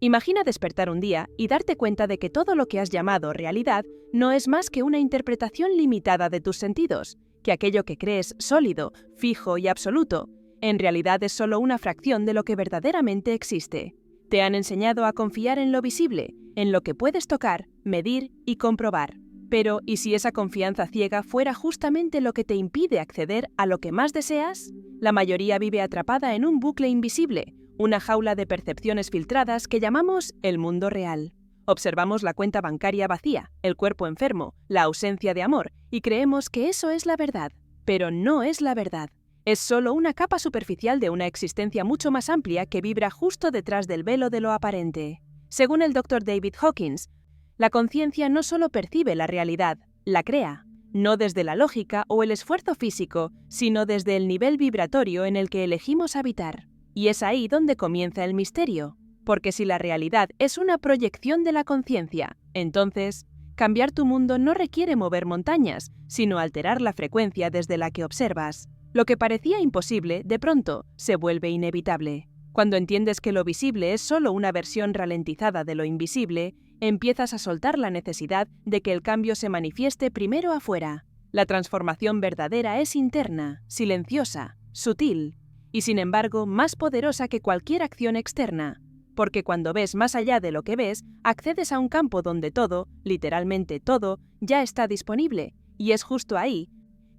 Imagina despertar un día y darte cuenta de que todo lo que has llamado realidad no es más que una interpretación limitada de tus sentidos, que aquello que crees sólido, fijo y absoluto, en realidad es solo una fracción de lo que verdaderamente existe. Te han enseñado a confiar en lo visible, en lo que puedes tocar, medir y comprobar. Pero, ¿y si esa confianza ciega fuera justamente lo que te impide acceder a lo que más deseas? La mayoría vive atrapada en un bucle invisible, una jaula de percepciones filtradas que llamamos el mundo real. Observamos la cuenta bancaria vacía, el cuerpo enfermo, la ausencia de amor, y creemos que eso es la verdad. Pero no es la verdad. Es solo una capa superficial de una existencia mucho más amplia que vibra justo detrás del velo de lo aparente. Según el Dr. David Hawkins, la conciencia no solo percibe la realidad, la crea, no desde la lógica o el esfuerzo físico, sino desde el nivel vibratorio en el que elegimos habitar. Y es ahí donde comienza el misterio, porque si la realidad es una proyección de la conciencia, entonces, cambiar tu mundo no requiere mover montañas, sino alterar la frecuencia desde la que observas. Lo que parecía imposible, de pronto, se vuelve inevitable. Cuando entiendes que lo visible es solo una versión ralentizada de lo invisible, empiezas a soltar la necesidad de que el cambio se manifieste primero afuera. La transformación verdadera es interna, silenciosa, sutil, y sin embargo más poderosa que cualquier acción externa, porque cuando ves más allá de lo que ves, accedes a un campo donde todo, literalmente todo, ya está disponible, y es justo ahí,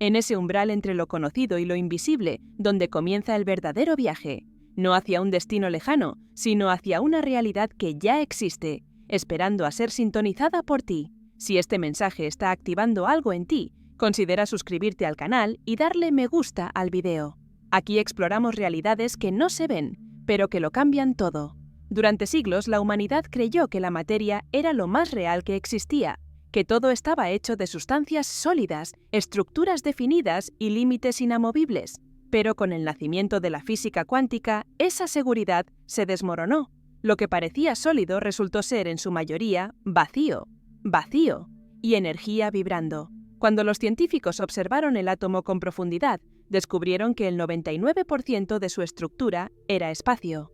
en ese umbral entre lo conocido y lo invisible, donde comienza el verdadero viaje, no hacia un destino lejano, sino hacia una realidad que ya existe, esperando a ser sintonizada por ti. Si este mensaje está activando algo en ti, considera suscribirte al canal y darle me gusta al video. Aquí exploramos realidades que no se ven, pero que lo cambian todo. Durante siglos la humanidad creyó que la materia era lo más real que existía, que todo estaba hecho de sustancias sólidas, estructuras definidas y límites inamovibles. Pero con el nacimiento de la física cuántica, esa seguridad se desmoronó. Lo que parecía sólido resultó ser en su mayoría vacío, y energía vibrando. Cuando los científicos observaron el átomo con profundidad, descubrieron que el 99% de su estructura era espacio.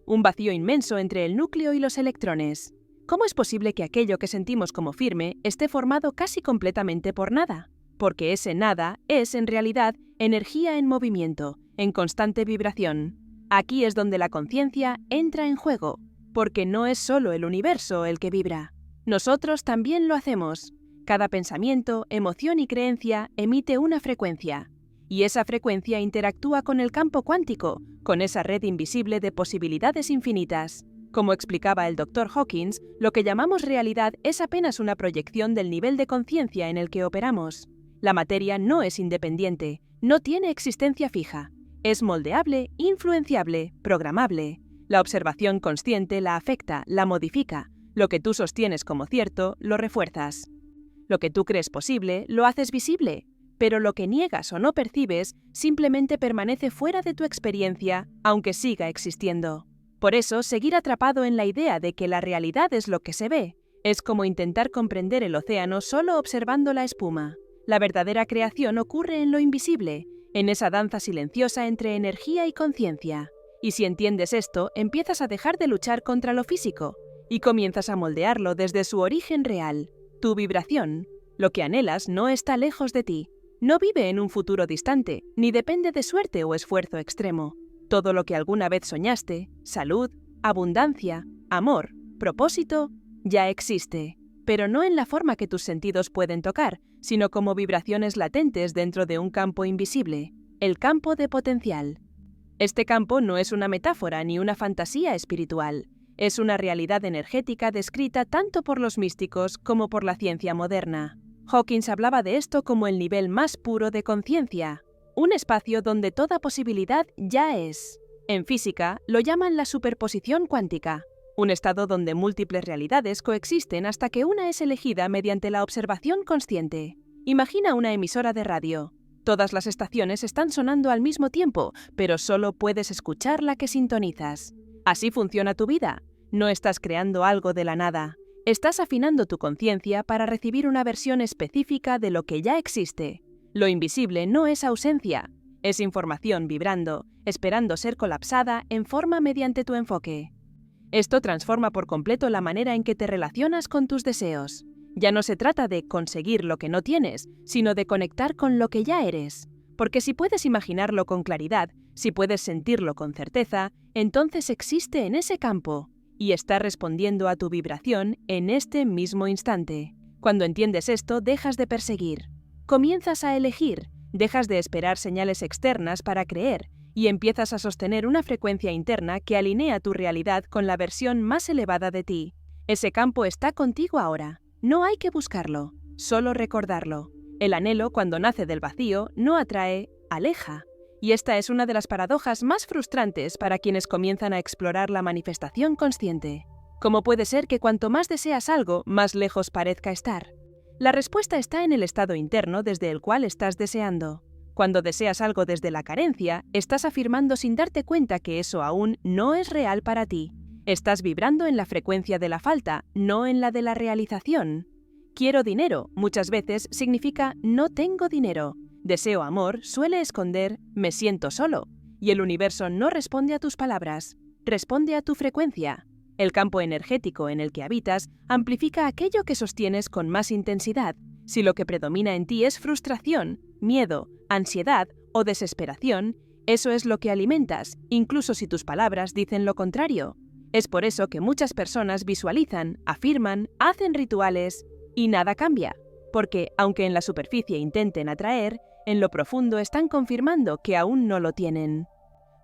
Un vacío inmenso entre el núcleo y los electrones. ¿Cómo es posible que aquello que sentimos como firme esté formado casi completamente por nada? Porque ese nada es, en realidad, energía en movimiento, en constante vibración. Aquí es donde la conciencia entra en juego, porque no es solo el universo el que vibra. Nosotros también lo hacemos. Cada pensamiento, emoción y creencia emite una frecuencia. Y esa frecuencia interactúa con el campo cuántico, con esa red invisible de posibilidades infinitas. Como explicaba el Dr. Hawkins, lo que llamamos realidad es apenas una proyección del nivel de conciencia en el que operamos. La materia no es independiente, no tiene existencia fija. Es moldeable, influenciable, programable. La observación consciente la afecta, la modifica. Lo que tú sostienes como cierto, lo refuerzas. Lo que tú crees posible, lo haces visible. Pero lo que niegas o no percibes simplemente permanece fuera de tu experiencia, aunque siga existiendo. Por eso, seguir atrapado en la idea de que la realidad es lo que se ve, es como intentar comprender el océano solo observando la espuma. La verdadera creación ocurre en lo invisible, en esa danza silenciosa entre energía y conciencia. Y si entiendes esto, empiezas a dejar de luchar contra lo físico y comienzas a moldearlo desde su origen real. Tu vibración, lo que anhelas, no está lejos de ti. No vive en un futuro distante, ni depende de suerte o esfuerzo extremo. Todo lo que alguna vez soñaste, salud, abundancia, amor, propósito, ya existe. Pero no en la forma que tus sentidos pueden tocar, sino como vibraciones latentes dentro de un campo invisible, el campo de potencial. Este campo no es una metáfora ni una fantasía espiritual. Es una realidad energética descrita tanto por los místicos como por la ciencia moderna. Hawkins hablaba de esto como el nivel más puro de conciencia, un espacio donde toda posibilidad ya es. En física, lo llaman la superposición cuántica, un estado donde múltiples realidades coexisten hasta que una es elegida mediante la observación consciente. Imagina una emisora de radio. Todas las estaciones están sonando al mismo tiempo, pero solo puedes escuchar la que sintonizas. Así funciona tu vida. No estás creando algo de la nada. Estás afinando tu conciencia para recibir una versión específica de lo que ya existe. Lo invisible no es ausencia, es información vibrando, esperando ser colapsada en forma mediante tu enfoque. Esto transforma por completo la manera en que te relacionas con tus deseos. Ya no se trata de conseguir lo que no tienes, sino de conectar con lo que ya eres. Porque si puedes imaginarlo con claridad, si puedes sentirlo con certeza, entonces existe en ese campo y está respondiendo a tu vibración en este mismo instante. Cuando entiendes esto, dejas de perseguir. Comienzas a elegir, dejas de esperar señales externas para creer y empiezas a sostener una frecuencia interna que alinea tu realidad con la versión más elevada de ti. Ese campo está contigo ahora. No hay que buscarlo, solo recordarlo. El anhelo, cuando nace del vacío, no atrae, aleja. Y esta es una de las paradojas más frustrantes para quienes comienzan a explorar la manifestación consciente. ¿Cómo puede ser que cuanto más deseas algo, más lejos parezca estar? La respuesta está en el estado interno desde el cual estás deseando. Cuando deseas algo desde la carencia, estás afirmando sin darte cuenta que eso aún no es real para ti. Estás vibrando en la frecuencia de la falta, no en la de la realización. Quiero dinero, muchas veces significa no tengo dinero. Deseo amor suele esconder me siento solo. Y el universo no responde a tus palabras, responde a tu frecuencia. El campo energético en el que habitas amplifica aquello que sostienes con más intensidad. Si lo que predomina en ti es frustración, miedo, ansiedad o desesperación, eso es lo que alimentas, incluso si tus palabras dicen lo contrario. Es por eso que muchas personas visualizan, afirman, hacen rituales y nada cambia, porque aunque en la superficie intenten atraer, en lo profundo están confirmando que aún no lo tienen.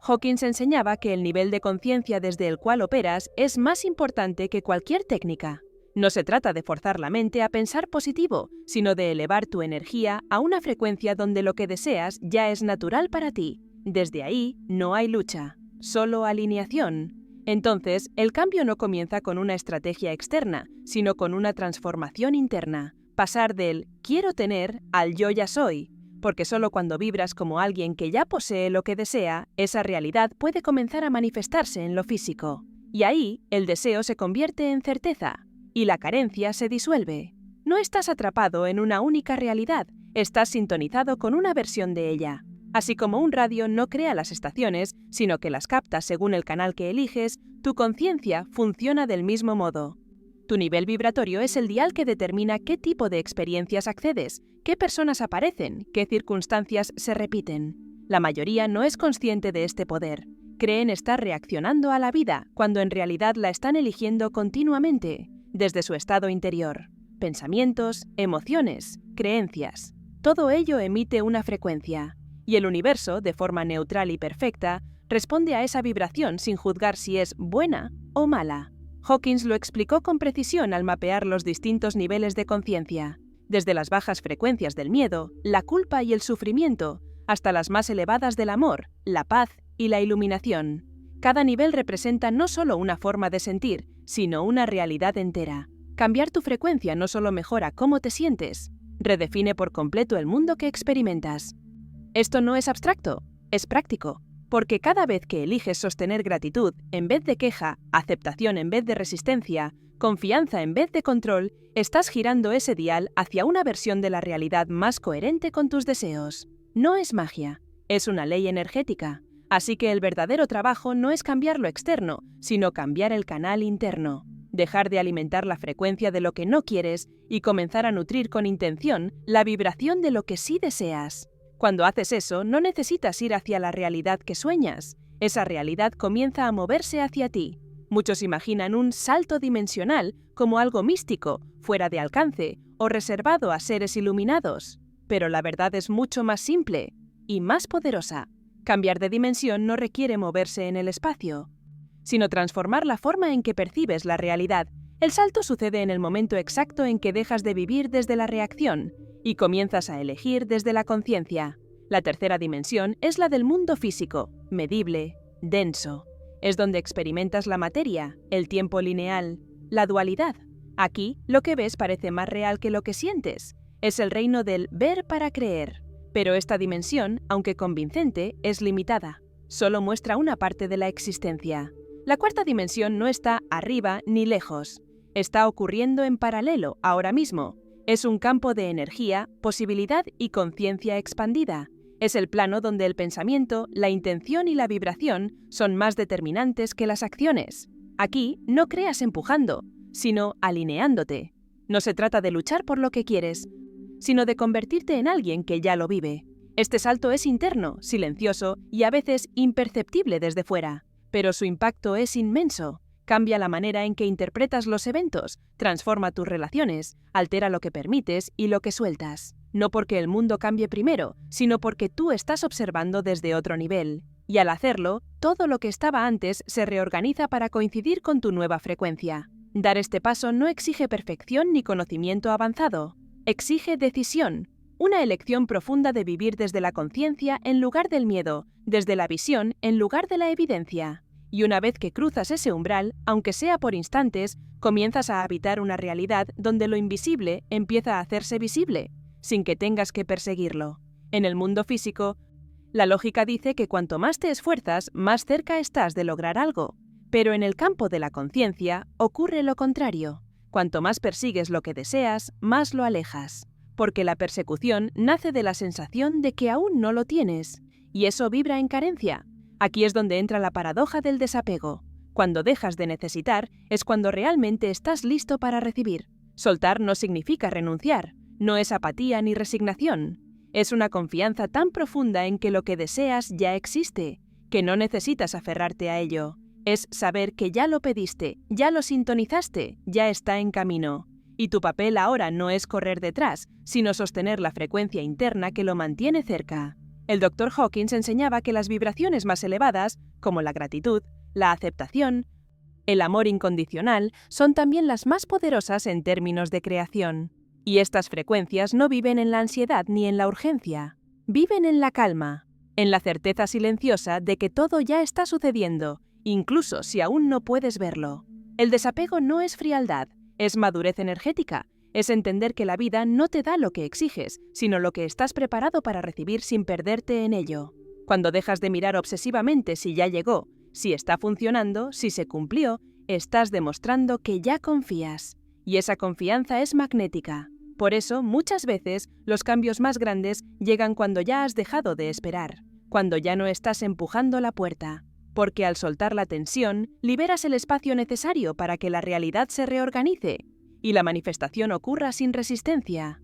Hawkins enseñaba que el nivel de conciencia desde el cual operas es más importante que cualquier técnica. No se trata de forzar la mente a pensar positivo, sino de elevar tu energía a una frecuencia donde lo que deseas ya es natural para ti. Desde ahí no hay lucha, solo alineación. Entonces, el cambio no comienza con una estrategia externa, sino con una transformación interna. Pasar del quiero tener al yo ya soy. Porque solo cuando vibras como alguien que ya posee lo que desea, esa realidad puede comenzar a manifestarse en lo físico. Y ahí, el deseo se convierte en certeza, y la carencia se disuelve. No estás atrapado en una única realidad, estás sintonizado con una versión de ella. Así como un radio no crea las estaciones, sino que las capta según el canal que eliges, tu conciencia funciona del mismo modo. Tu nivel vibratorio es el dial que determina qué tipo de experiencias accedes, qué personas aparecen, qué circunstancias se repiten. La mayoría no es consciente de este poder. Creen estar reaccionando a la vida, cuando en realidad la están eligiendo continuamente, desde su estado interior. Pensamientos, emociones, creencias. Todo ello emite una frecuencia. Y el universo, de forma neutral y perfecta, responde a esa vibración sin juzgar si es buena o mala. Hawkins lo explicó con precisión al mapear los distintos niveles de conciencia, desde las bajas frecuencias del miedo, la culpa y el sufrimiento, hasta las más elevadas del amor, la paz y la iluminación. Cada nivel representa no solo una forma de sentir, sino una realidad entera. Cambiar tu frecuencia no solo mejora cómo te sientes, redefine por completo el mundo que experimentas. Esto no es abstracto, es práctico. Porque cada vez que eliges sostener gratitud en vez de queja, aceptación en vez de resistencia, confianza en vez de control, estás girando ese dial hacia una versión de la realidad más coherente con tus deseos. No es magia, es una ley energética. Así que el verdadero trabajo no es cambiar lo externo, sino cambiar el canal interno. Dejar de alimentar la frecuencia de lo que no quieres y comenzar a nutrir con intención la vibración de lo que sí deseas. Cuando haces eso, no necesitas ir hacia la realidad que sueñas. Esa realidad comienza a moverse hacia ti. Muchos imaginan un salto dimensional como algo místico, fuera de alcance o reservado a seres iluminados. Pero la verdad es mucho más simple y más poderosa. Cambiar de dimensión no requiere moverse en el espacio, sino transformar la forma en que percibes la realidad. El salto sucede en el momento exacto en que dejas de vivir desde la reacción y comienzas a elegir desde la conciencia. La tercera dimensión es la del mundo físico, medible, denso. Es donde experimentas la materia, el tiempo lineal, la dualidad. Aquí, lo que ves parece más real que lo que sientes. Es el reino del ver para creer. Pero esta dimensión, aunque convincente, es limitada. Solo muestra una parte de la existencia. La cuarta dimensión no está arriba ni lejos. Está ocurriendo en paralelo, ahora mismo. Es un campo de energía, posibilidad y conciencia expandida. Es el plano donde el pensamiento, la intención y la vibración son más determinantes que las acciones. Aquí no creas empujando, sino alineándote. No se trata de luchar por lo que quieres, sino de convertirte en alguien que ya lo vive. Este salto es interno, silencioso y a veces imperceptible desde fuera, pero su impacto es inmenso. Cambia la manera en que interpretas los eventos, transforma tus relaciones, altera lo que permites y lo que sueltas. No porque el mundo cambie primero, sino porque tú estás observando desde otro nivel. Y al hacerlo, todo lo que estaba antes se reorganiza para coincidir con tu nueva frecuencia. Dar este paso no exige perfección ni conocimiento avanzado. Exige decisión, una elección profunda de vivir desde la conciencia en lugar del miedo, desde la visión en lugar de la evidencia. Y una vez que cruzas ese umbral, aunque sea por instantes, comienzas a habitar una realidad donde lo invisible empieza a hacerse visible, sin que tengas que perseguirlo. En el mundo físico, la lógica dice que cuanto más te esfuerzas, más cerca estás de lograr algo. Pero en el campo de la conciencia ocurre lo contrario. Cuanto más persigues lo que deseas, más lo alejas. Porque la persecución nace de la sensación de que aún no lo tienes, y eso vibra en carencia. Aquí es donde entra la paradoja del desapego. Cuando dejas de necesitar, es cuando realmente estás listo para recibir. Soltar no significa renunciar, no es apatía ni resignación. Es una confianza tan profunda en que lo que deseas ya existe, que no necesitas aferrarte a ello. Es saber que ya lo pediste, ya lo sintonizaste, ya está en camino. Y tu papel ahora no es correr detrás, sino sostener la frecuencia interna que lo mantiene cerca. El Dr. Hawkins enseñaba que las vibraciones más elevadas, como la gratitud, la aceptación, el amor incondicional, son también las más poderosas en términos de creación. Y estas frecuencias no viven en la ansiedad ni en la urgencia. Viven en la calma, en la certeza silenciosa de que todo ya está sucediendo, incluso si aún no puedes verlo. El desapego no es frialdad, es madurez energética, es entender que la vida no te da lo que exiges, sino lo que estás preparado para recibir sin perderte en ello. Cuando dejas de mirar obsesivamente si ya llegó, si está funcionando, si se cumplió, estás demostrando que ya confías. Y esa confianza es magnética. Por eso, muchas veces, los cambios más grandes llegan cuando ya has dejado de esperar, cuando ya no estás empujando la puerta. Porque al soltar la tensión, liberas el espacio necesario para que la realidad se reorganice y la manifestación ocurra sin resistencia.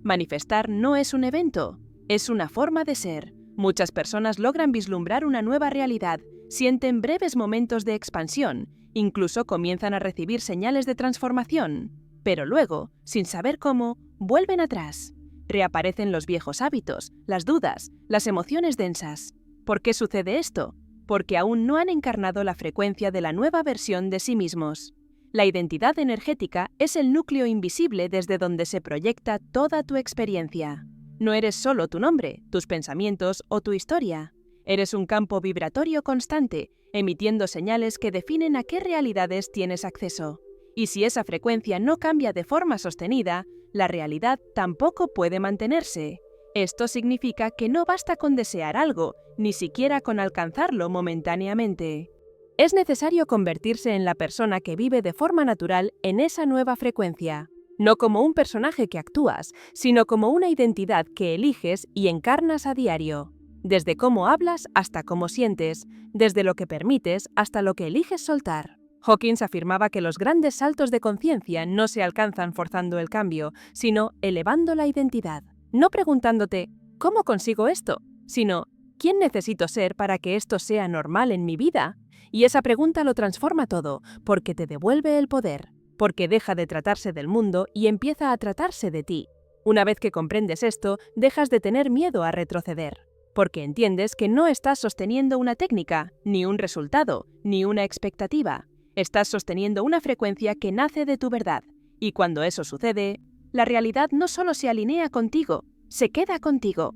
Manifestar no es un evento, es una forma de ser. Muchas personas logran vislumbrar una nueva realidad, sienten breves momentos de expansión, incluso comienzan a recibir señales de transformación, pero luego, sin saber cómo, vuelven atrás. Reaparecen los viejos hábitos, las dudas, las emociones densas. ¿Por qué sucede esto? Porque aún no han encarnado la frecuencia de la nueva versión de sí mismos. La identidad energética es el núcleo invisible desde donde se proyecta toda tu experiencia. No eres solo tu nombre, tus pensamientos o tu historia. Eres un campo vibratorio constante, emitiendo señales que definen a qué realidades tienes acceso. Y si esa frecuencia no cambia de forma sostenida, la realidad tampoco puede mantenerse. Esto significa que no basta con desear algo, ni siquiera con alcanzarlo momentáneamente. Es necesario convertirse en la persona que vive de forma natural en esa nueva frecuencia. No como un personaje que actúas, sino como una identidad que eliges y encarnas a diario. Desde cómo hablas hasta cómo sientes, desde lo que permites hasta lo que eliges soltar. Hawkins afirmaba que los grandes saltos de conciencia no se alcanzan forzando el cambio, sino elevando la identidad. No preguntándote, ¿cómo consigo esto?, sino, ¿quién necesito ser para que esto sea normal en mi vida? Y esa pregunta lo transforma todo, porque te devuelve el poder, porque deja de tratarse del mundo y empieza a tratarse de ti. Una vez que comprendes esto, dejas de tener miedo a retroceder, porque entiendes que no estás sosteniendo una técnica, ni un resultado, ni una expectativa. Estás sosteniendo una frecuencia que nace de tu verdad, y cuando eso sucede, la realidad no solo se alinea contigo, se queda contigo.